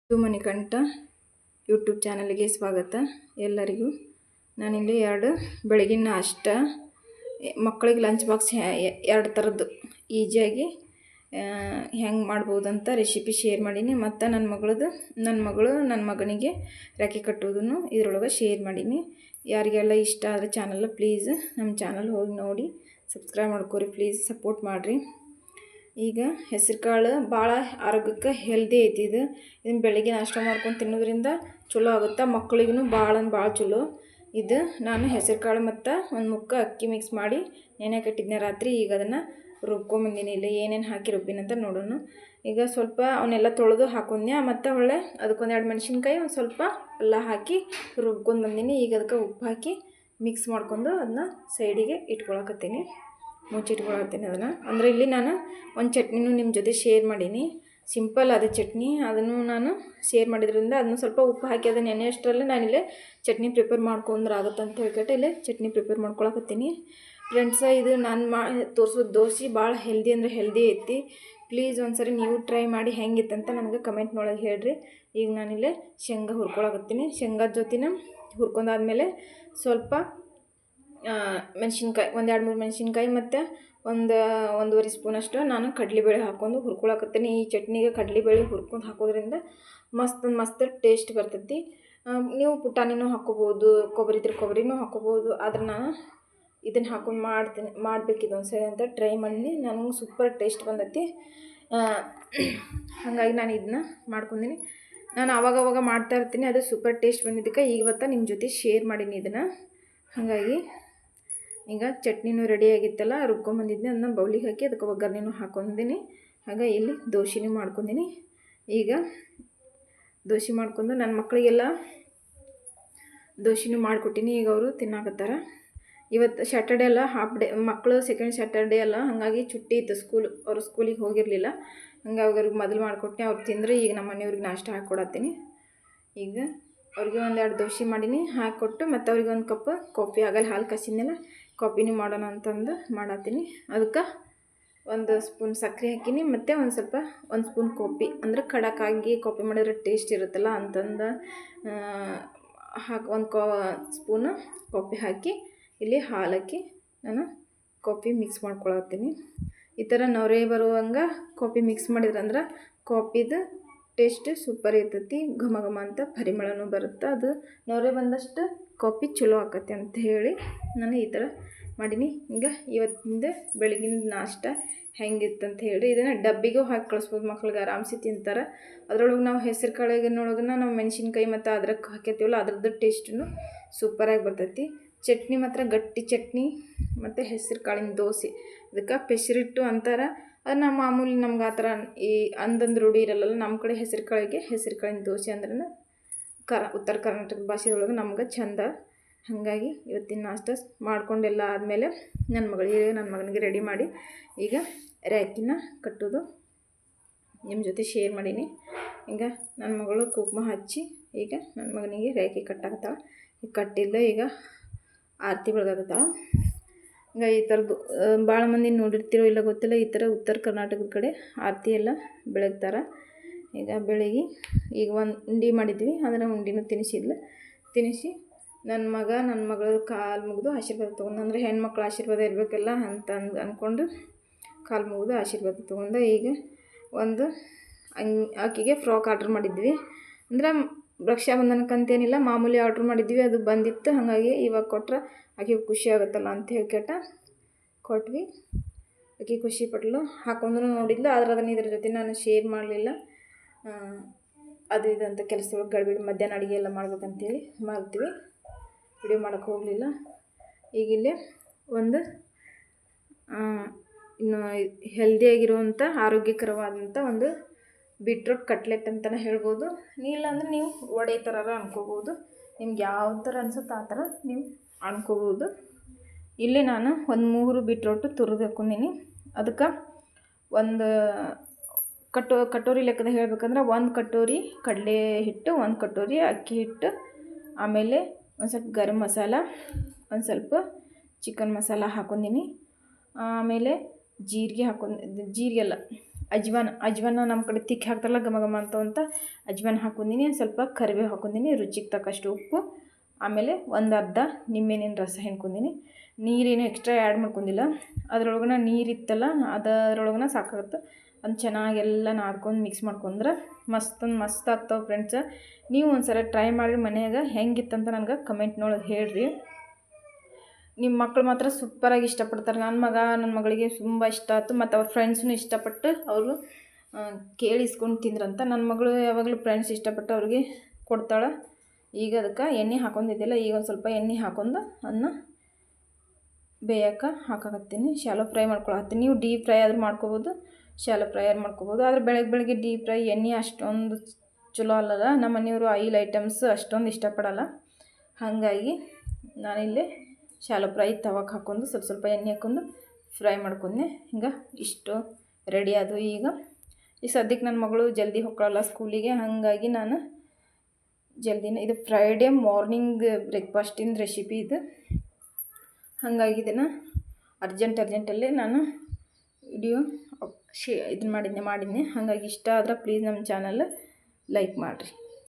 ಇದು ಮಣಿಕಂಠ ಯೂಟ್ಯೂಬ್ ಚಾನಲ್ಗೆ ಸ್ವಾಗತ ಎಲ್ಲರಿಗೂ. ನಾನಿಲ್ಲಿ ಬೆಳಗಿನ ನಾಷ್ಟ ಮಕ್ಕಳಿಗೆ ಲಂಚ್ ಬಾಕ್ಸ್ ಎರಡು ಥರದ್ದು ಈಸಿಯಾಗಿ ಹೆಂಗೆ ಮಾಡ್ಬೋದಂತ ರೆಸಿಪಿ ಶೇರ್ ಮಾಡೀನಿ. ಮತ್ತು ನನ್ನ ಮಗನಿಗೆ ರಾಖಿ ಕಟ್ಟೋದನ್ನು ಇದರೊಳಗೆ ಶೇರ್ ಮಾಡೀನಿ. ಯಾರಿಗೆಲ್ಲ ಇಷ್ಟ ಆದರೆ ಚಾನಲ್ ಪ್ಲೀಸ್ ನಮ್ಮ ಚಾನಲ್ ಹೋಗಿ ನೋಡಿ ಸಬ್ಸ್ಕ್ರೈಬ್ ಮಾಡ್ಕೊರಿ, ಪ್ಲೀಸ್ ಸಪೋರ್ಟ್ ಮಾಡಿರಿ. ಈಗ ಹೆಸರು ಕಾಳು ಭಾಳ ಆರೋಗ್ಯಕ್ಕೆ ಹೆಲ್ದಿ ಐತಿ. ಇದನ್ನು ಬೆಳಗ್ಗೆ ನಾಷ್ಟ ಮಾಡ್ಕೊಂಡು ತಿನ್ನೋದ್ರಿಂದ ಚಲೋ ಆಗುತ್ತೆ. ಮಕ್ಕಳಿಗೂ ಭಾಳ ಚಲೋ. ಇದು ನಾನು ಹೆಸರು ಕಾಳು ಮತ್ತು ಒಂದು ಮುಕ್ಕ ಅಕ್ಕಿ ಮಿಕ್ಸ್ ಮಾಡಿ ನೆನೆ ಕಟ್ಟಿದ್ದೆ ರಾತ್ರಿ. ಈಗ ಅದನ್ನು ರುಬ್ಕೊಂಬಂದಿನಿ. ಇಲ್ಲಿ ಏನೇನು ಹಾಕಿ ರುಬ್ಬಿನಂತ ನೋಡೋಣ. ಈಗ ಸ್ವಲ್ಪ ಅವನ್ನೆಲ್ಲ ತೊಳೆದು ಹಾಕೊಂಡ್ಯ, ಮತ್ತು ಒಳ್ಳೆ ಅದಕ್ಕೊಂದೆರಡು ಮೆಣಸಿನ್ಕಾಯಿ ಒಂದು ಸ್ವಲ್ಪ ಎಲ್ಲ ಹಾಕಿ ರುಬ್ಕೊಂಡು ಬಂದೀನಿ. ಈಗ ಅದಕ್ಕೆ ಉಪ್ಪು ಹಾಕಿ ಮಿಕ್ಸ್ ಮಾಡ್ಕೊಂಡು ಅದನ್ನ ಸೈಡಿಗೆ ಇಟ್ಕೊಳಕತ್ತೀನಿ, ಮುಚ್ಚಿಟ್ಕೊಳತ್ತೀನಿ ಅದನ್ನು. ಅಂದರೆ ಇಲ್ಲಿ ನಾನು ಒಂದು ಚಟ್ನಿನೂ ನಿಮ್ಮ ಜೊತೆ ಶೇರ್ ಮಾಡೀನಿ. ಸಿಂಪಲ್ ಅದು ಚಟ್ನಿ, ಅದನ್ನು ನಾನು ಶೇರ್ ಮಾಡಿದ್ರಿಂದ ಅದನ್ನು ಸ್ವಲ್ಪ ಉಪ್ಪು ಹಾಕಿ ಅದನ್ನು ನೆನೆಯಷ್ಟರಲ್ಲೇ ನಾನಿಲ್ಲೇ ಚಟ್ನಿ ಪ್ರಿಪೇರ್ ಮಾಡ್ಕೊಂಡ್ರೆ ಆಗುತ್ತೆ ಅಂತ ಹೇಳ್ಕೊಟ್ಟು ಇಲ್ಲೇ ಚಟ್ನಿ ಪ್ರಿಪೇರ್ ಮಾಡ್ಕೊಳಕತ್ತೀನಿ. ಫ್ರೆಂಡ್ಸ, ಇದು ನಾನು ತೋರಿಸೋದು ದೋಸೆ ಭಾಳ ಹೆಲ್ದಿ ಅಂದರೆ ಹೆಲ್ದಿ ಐತಿ. ಪ್ಲೀಸ್ ಒಂದ್ಸರಿ ನೀವು ಟ್ರೈ ಮಾಡಿ ಹೆಂಗಿತ್ತಂತ ನನಗೆ ಕಮೆಂಟ್ನೊಳಗೆ ಹೇಳ್ರಿ. ಈಗ ನಾನಿಲ್ಲೇ ಶೇಂಗಾ ಹುರ್ಕೊಳಕತ್ತೀನಿ. ಶೇಂಗಾದ ಜೊತೆನ ಹುರ್ಕೊಂಡಾದ್ಮೇಲೆ ಸ್ವಲ್ಪ ಮೆಣಸಿನ್ಕಾಯಿ, 1-2-3 ಮೆಣಸಿನ್ಕಾಯಿ ಮತ್ತು ಒಂದೂವರೆ ಸ್ಪೂನಷ್ಟು ನಾನು ಕಡಲೆಬೇಳೆ ಹಾಕ್ಕೊಂಡು ಹುರ್ಕೊಳಕತ್ತೀನಿ. ಈ ಚಟ್ನಿಗೆ ಕಡಲೆಬೇಳೆ ಹುರ್ಕೊಂಡು ಹಾಕೋದ್ರಿಂದ ಮಸ್ತ್ ಟೇಸ್ಟ್ ಬರ್ತೈತಿ. ನೀವು ಪುಟಾಣಿನೂ ಹಾಕ್ಕೋಬೋದು, ಕೊಬ್ಬರಿನೂ ಹಾಕ್ಕೋಬೋದು. ಆದ್ರೆ ನಾನು ಇದನ್ನು ಹಾಕೊಂಡು ಮಾಡಬೇಕಿದ್ದು ಒಂದ್ಸರಿ ಅಂತ ಟ್ರೈ ಮಾಡಿ ನನಗೆ ಸೂಪರ್ ಟೇಸ್ಟ್ ಬಂದೈತಿ. ಹಾಗಾಗಿ ನಾನು ಇದನ್ನ ಮಾಡ್ಕೊಂಡೀನಿ. ನಾನು ಆವಾಗವಾಗ ಮಾಡ್ತಾ ಇರ್ತೀನಿ, ಅದು ಸೂಪರ್ ಟೇಸ್ಟ್ ಬಂದಿದ್ದಕ್ಕೆ ಇವತ್ತು ನಿಮ್ಮ ಜೊತೆ ಶೇರ್ ಮಾಡೀನಿ ಇದನ್ನು. ಹಾಗಾಗಿ ಈಗ ಚಟ್ನಿನೂ ರೆಡಿಯಾಗಿತ್ತಲ್ಲ, ರುಬ್ಕೊಂಬಂದಿದ್ದೆ, ಅದನ್ನ ಬೌಲಿಗೆ ಹಾಕಿ ಅದಕ್ಕೆ ಒಗ್ಗರಣೆನೂ ಹಾಕ್ಕೊಂಡಿನಿ. ಹಾಗೆ ಇಲ್ಲಿ ದೋಸೆನೂ ಮಾಡ್ಕೊಂಡಿನಿ. ಈಗ ದೋಸೆ ಮಾಡ್ಕೊಂಡು ನನ್ನ ಮಕ್ಕಳಿಗೆಲ್ಲ ದೋಸೆನೂ ಮಾಡಿಕೊಟ್ಟಿನಿ. ಈಗ ಅವರು ತಿನ್ನಾಕತ್ತಾರ. ಇವತ್ತು ಸ್ಯಾಟರ್ಡೇ ಅಲ್ಲ, ಹಾಫ್ ಡೇ, ಮಕ್ಕಳು ಸೆಕೆಂಡ್ ಸ್ಯಾಟರ್ಡೇ ಅಲ್ಲ, ಹಾಗಾಗಿ ಚುಟ್ಟಿ ಇತ್ತು ಅವರು ಸ್ಕೂಲಿಗೆ ಹೋಗಿರಲಿಲ್ಲ. ಹಂಗಾಗಿ ಅವ್ರಿಗೆ ಮೊದಲು ಮಾಡಿಕೊಟ್ಟೆ, ಅವ್ರು ತಿಂದರೆ ಈಗ ನಮ್ಮ ಮನೆಯವ್ರಿಗೆ ನಾಷ್ಟ ಹಾಕ್ಕೊಡತ್ತೀನಿ. ಈಗ ಅವ್ರಿಗೆ 1-2 ದೋಸೆ ಮಾಡೀನಿ, ಹಾಕಿಕೊಟ್ಟು ಮತ್ತು ಅವ್ರಿಗೆ 1 ಕಪ್ ಕಾಫಿ, ಆಗಲ್ಲ ಹಾಲು ಕಾಸಿದ್ನೆಲ್ಲ ಕಾಫಿನೂ ಮಾಡೋಣ ಅಂತಂದು ಮಾಡತ್ತೀನಿ. ಅದಕ್ಕೆ 1 ಸ್ಪೂನ್ ಸಕ್ಕರೆ ಹಾಕೀನಿ ಮತ್ತು ಒಂದು ಸ್ಪೂನ್ ಕಾಫಿ, ಅಂದರೆ ಖಡಕ್ಕಾಗಿ ಕಾಫಿ ಮಾಡಿದ್ರೆ ಟೇಸ್ಟ್ ಇರುತ್ತಲ್ಲ ಅಂತಂದು ಒಂದು ಸ್ಪೂನು ಕಾಫಿ ಹಾಕಿ ಇಲ್ಲಿ ಹಾಲು ಹಾಕಿ ನಾನು ಕಾಫಿ ಮಿಕ್ಸ್ ಮಾಡ್ಕೊಳತ್ತೀನಿ. ಈ ಥರ ನೊರೆ ಬರುವಂಗೆ ಕಾಫಿ ಮಿಕ್ಸ್ ಮಾಡಿದ್ರಂದ್ರೆ ಕಾಫಿದು ಟೇಸ್ಟ್ ಸೂಪರ್ ಇರ್ತೈತಿ, ಘಮ ಅಂತ ಪರಿಮಳನೂ ಬರುತ್ತೆ. ಅದು ನೊರೆ ಬಂದಷ್ಟು ಕಾಫಿ ಚಲೋ ಆಕತಿ ಅಂತ ಹೇಳಿ ನಾನು ಈ ಥರ ಮಾಡೀನಿ. ಈಗ ಇವತ್ತಿಂದ ಬೆಳಗಿನ ನಾಷ್ಟ ಹೆಂಗಿತ್ತಂತ ಹೇಳಿ ಇದನ್ನು ಡಬ್ಬಿಗೂ ಹಾಕಿ ಕಳಿಸ್ಬೋದು, ಮಕ್ಳಿಗೆ ಆರಾಮ್ಸಿ ತಿಂತಾರೆ. ಅದರೊಳಗೆ ನಾವು ಹೆಸರು ಕಾಳಿನೊಳಗೆ ನಾವು ಮೆಣಸಿನ್ಕಾಯಿ ಮತ್ತು ಅದ್ರಕ್ಕೆ ಹಾಕಿರ್ತೀವಲ್ಲ, ಅದ್ರದ್ದು ಟೇಸ್ಟೂ ಸೂಪರಾಗಿ ಬರ್ತೈತಿ. ಚಟ್ನಿ ಮಾತ್ರ ಗಟ್ಟಿ ಚಟ್ನಿ ಮತ್ತು ಹೆಸರು ಕಾಳಿನ ದೋಸೆ, ಅದಕ್ಕೆ ಪೆಸರಿಟ್ಟು ಅಂತಾರೆ. ಅದು ನಮ್ಮ ಮಾಮೂಲಿ ನಮ್ಗೆ ಆ ಥರ ಈ ಅಂದಂದು ರೂಢಿ ಇರಲ್ಲ. ನಮ್ಮ ಕಡೆ ಹೆಸರು ಕಾಳಿನ ದೋಸೆ ಅಂದ್ರೆ ಉತ್ತರ ಕರ್ನಾಟಕದ ಭಾಷೆದೊಳಗೆ ನಮ್ಗೆ ಚಂದ. ಹಾಗಾಗಿ ಇವತ್ತಿನ ನಾಷ್ಟ ಮಾಡ್ಕೊಂಡೆಲ್ಲ ಆದಮೇಲೆ ನನ್ನ ಮಗನಿಗೆ ರೆಡಿ ಮಾಡಿ ಈಗ ರಾಖಿನ ಕಟ್ಟೋದು ನಿಮ್ಮ ಜೊತೆ ಶೇರ್ ಮಾಡೀನಿ. ಈಗ ನನ್ನ ಮಗಳು ಕುಂಕುಮ ಹಚ್ಚಿ ಈಗ ನನ್ನ ಮಗನಿಗೆ ರಾಖಿ ಕಟ್ಟಾಕತ್ತಾಳೆ. ಈಗ ಕಟ್ಟಿಲ್ಲ, ಈಗ ಆರತಿ ಬೆಳಗಾಕತ್ತಾಳೆ. ಈಗ ಈ ಥರದ್ದು ಭಾಳ ಮಂದಿ ನೋಡಿರ್ತಿರೋ ಇಲ್ಲ ಗೊತ್ತಿಲ್ಲ, ಈ ಥರ ಉತ್ತರ ಕರ್ನಾಟಕದ ಕಡೆ ಆರತಿ ಎಲ್ಲ ಬೆಳಗ್ತಾರೆ. ಈಗ ಬೆಳಗ್ಗೆ ಈಗ ಒಂದು ಉಂಡೆ ಮಾಡಿದ್ವಿ, ಅದನ್ನು ಉಂಡಿನೂ ತಿನ್ನಿಸಿ ನನ್ನ ಮಗಳ ಕಾಲು ಮುಗಿದು ಆಶೀರ್ವಾದ ತೊಗೊಂಡು, ಅಂದರೆ ಹೆಣ್ಮಕ್ಳು ಆಶೀರ್ವಾದ ಇರಬೇಕಲ್ಲ ಅಂತ ಅಂದ್ಕೊಂಡು ಕಾಲು ಮುಗಿದು ಆಶೀರ್ವಾದ ತೊಗೊಂಡು ಈಗ ಆಕೆಗೆ ಫ್ರಾಕ್ ಆರ್ಡ್ರ್ ಮಾಡಿದ್ವಿ. ಅಂದರೆ ರಕ್ಷಾಬಂಧನಕ್ಕಂತೇನಿಲ್ಲ, ಮಾಮೂಲಿ ಆರ್ಡ್ರ್ ಮಾಡಿದ್ವಿ, ಅದು ಬಂದಿತ್ತು. ಹಾಗಾಗಿ ಇವಾಗ ಕೊಟ್ಟರೆ ಆಕೆಗೆ ಖುಷಿ ಆಗುತ್ತಲ್ಲ ಅಂತ ಹೇಳ್ಕೆಟ ಕೊಟ್ವಿ. ಆಕೆ ಖುಷಿ ಪಟ್ಲು, ಹಾಕೊಂಡ್ರೂ ನೋಡಿದ್ಲು. ಆದರೆ ಅದನ್ನು ಇದ್ರ ಜೊತೆ ನಾನು ಶೇರ್ ಮಾಡಲಿಲ್ಲ. ಅದು ಇದಂತ ಕೆಲಸದೊಳಗೆ ಗಡಿಬಿಡಿ, ಮಧ್ಯಾಹ್ನ ಅಡುಗೆ ಎಲ್ಲ ಮಾಡ್ಬೇಕಂತೇಳಿ ಮಾಡ್ತೀವಿ, ವಿಡಿಯೋ ಮಾಡೋಕ್ಕೆ ಹೋಗಲಿಲ್ಲ. ಈಗಿಲ್ಲೇ ಇನ್ನು ಹೆಲ್ದಿಯಾಗಿರುವಂಥ ಆರೋಗ್ಯಕರವಾದಂಥ ಒಂದು ಬೀಟ್ರೂಟ್ ಕಟ್ಲೆಟ್ ಅಂತಲೇ ಹೇಳ್ಬೋದು. ಇಲ್ಲ ಅಂದರೆ ನೀವು ವಡೆ ಥರ ಅನ್ಕೋಬೋದು. ನಿಮ್ಗೆ ಯಾವ ಥರ ಅನ್ಸುತ್ತೆ ಆ ಥರ ನೀವು ಅನ್ಕೋಬೋದು. ಇಲ್ಲಿ ನಾನು 3 ಬೀಟ್ರೂಟು ತುರಿದು ಹಾಕ್ಕೊಂಡಿನಿ. ಅದಕ್ಕೆ ಒಂದು ಕಟೋರಿ ಲೆಕ್ಕದ ಹೇಳ್ಬೇಕಂದ್ರೆ 1 ಕಟೋರಿ ಕಡಲೆ ಹಿಟ್ಟು, 1 ಕಟೋರಿ ಅಕ್ಕಿ ಹಿಟ್ಟು, ಆಮೇಲೆ ಒಂದು ಸ್ವಲ್ಪ ಗರಂ ಮಸಾಲ, ಒಂದು ಸ್ವಲ್ಪ ಚಿಕನ್ ಮಸಾಲ ಹಾಕ್ಕೊಂಡಿನಿ. ಆಮೇಲೆ ಜೀರಿಗೆ ಅಜ್ವಾನ ನಮ್ಮ ಕಡೆ ತಿಕ್ಕಿ ಹಾಕ್ತಾರಲ್ಲ ಘಮ ಘಮ ಅಂತ ಅಜ್ವಾನ ಹಾಕೊಂಡಿನಿ. ಸ್ವಲ್ಪ ಕರಿಬೇವು ಹಾಕೊಂಡಿನಿ, ರುಚಿಗೆ ತಕ್ಕಷ್ಟು ಉಪ್ಪು, ಆಮೇಲೆ ಒಂದು ಅರ್ಧ ನಿಂಬೆಹಣ್ಣಿನ ರಸ ಹಿಂಡ್ಕೊಂಡಿನಿ. ನೀರೇನು ಎಕ್ಸ್ಟ್ರಾ ಆ್ಯಡ್ ಮಾಡ್ಕೊಂಡಿಲ್ಲ. ಅದ್ರೊಳಗನ ನೀರಿತ್ತಲ್ಲ ಅದರೊಳಗನ ಸಾಕಾಗುತ್ತೆ. ಅದು ಚೆನ್ನಾಗಿ ಎಲ್ಲ ನಾದ್ಕೊಂಡು ಮಿಕ್ಸ್ ಮಾಡ್ಕೊಂಡ್ರೆ ಮಸ್ತ್ ಆಗ್ತಾವೆ ಫ್ರೆಂಡ್ಸ್. ನೀವು ಒಂದ್ಸಲ ಟ್ರೈ ಮಾಡಿರಿ ಮನ್ಯಾಗ. ಹೆಂಗಿತ್ತಂತ ನನಗೆ ಕಮೆಂಟ್ನೊಳಗೆ ಹೇಳ್ರಿ. ನಿಮ್ಮ ಮಕ್ಕಳು ಮಾತ್ರ ಸೂಪರಾಗಿ ಇಷ್ಟಪಡ್ತಾರೆ. ನನ್ನ ಮಗಳಿಗೆ ತುಂಬ ಇಷ್ಟ ಆಯ್ತು. ಮತ್ತು ಅವ್ರ ಫ್ರೆಂಡ್ಸ್ನು ಇಷ್ಟಪಟ್ಟು ಅವರು ಕೇಳಿಸ್ಕೊಂಡು ತಿಂದ್ರಂತ. ನನ್ನ ಮಗಳು ಯಾವಾಗಲೂ ಫ್ರೆಂಡ್ಸ್ ಇಷ್ಟಪಟ್ಟು ಅವ್ರಿಗೆ ಕೊಡ್ತಾಳೆ. ಈಗ ಅದಕ್ಕೆ ಎಣ್ಣೆ ಹಾಕೊಂಡಿದ್ದಿಲ್ಲ, ಈಗ ಒಂದು ಸ್ವಲ್ಪ ಎಣ್ಣೆ ಹಾಕೊಂಡು ಅದನ್ನ ಬೇಯಕ್ಕೆ ಹಾಕಾಕತ್ತೀನಿ. Shallow fry ಮಾಡ್ಕೊಳತ್ತೀನಿ. ನೀವು ಡೀಪ್ ಫ್ರೈ ಆದರೂ ಮಾಡ್ಕೋಬೋದು, ಶಾಲೋ ಫ್ರೈ ಆದ್ರೂ ಮಾಡ್ಕೋಬೋದು. ಆದರೆ ಬೆಳಗ್ಗೆ ಡೀಪ್ ಫ್ರೈ ಎಣ್ಣೆ ಅಷ್ಟೊಂದು ಚಲೋ ಅಲ್ಲಲ್ಲ. ನಮ್ಮ ಮನೆಯವರು ಆಯಿಲ್ ಐಟಮ್ಸ್ ಅಷ್ಟೊಂದು ಇಷ್ಟಪಡಲ್ಲ. ಹಾಗಾಗಿ ನಾನಿಲ್ಲಿ ಶಾಲೋ ಫ್ರೈ ತವಕ್ಕೆ ಹಾಕ್ಕೊಂಡು ಸ್ವಲ್ಪ ಎಣ್ಣೆ ಹಾಕ್ಕೊಂಡು ಫ್ರೈ ಮಾಡ್ಕೊಂಡೆ. ಹಿಂಗೆ ಇಷ್ಟು ರೆಡಿ ಆದವು. ಈಗ ಸದ್ಯಕ್ಕೆ ನನ್ನ ಮಗಳು ಜಲ್ದಿ ಹೋಗ್ಕೊಳ್ಳಲ್ಲ ಸ್ಕೂಲಿಗೆ. ಹಾಗಾಗಿ ನಾನು ಜಲ್ದಿನೇ, ಇದು ಫ್ರೈಡೇ ಮಾರ್ನಿಂಗ್ ಬ್ರೇಕ್ಫಾಸ್ಟಿನ ರೆಸಿಪಿ ಇದು. ಹಾಗಾಗಿ ಇದನ್ನು ಅರ್ಜೆಂಟಲ್ಲೇ ನಾನು ವಿಡಿಯೋ ಇದನ್ನು ಮಾಡಿದ್ದೆ. ಹಾಗಾಗಿ ಇಷ್ಟ ಆದ್ರೆ ಪ್ಲೀಸ್ ನಮ್ಮ ಚಾನಲ್ ಲೈಕ್ ಮಾಡಿರಿ.